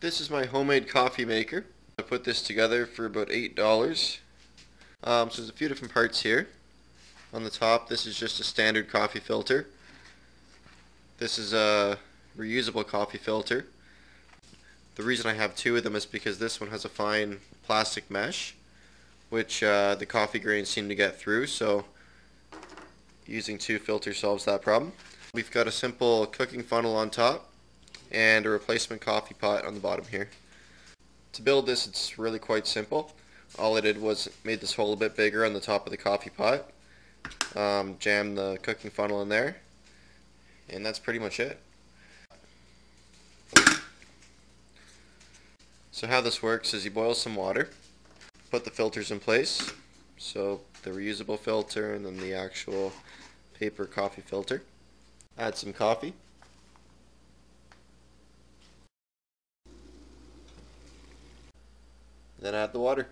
This is my homemade coffee maker. I put this together for about $8. So there's a few different parts here. On the top, this is just a standard coffee filter. This is a reusable coffee filter. The reason I have two of them is because this one has a fine plastic mesh, which the coffee grains seem to get through, so using two filters solves that problem. We've got a simple cooking funnel on top and a replacement coffee pot on the bottom here. To build this, it's really quite simple. All I did was made this hole a bit bigger on the top of the coffee pot, jam the cooking funnel in there, and that's pretty much it. So how this works is you boil some water, put the filters in place, so the reusable filter and then the actual paper coffee filter. Add some coffee. Then add the water.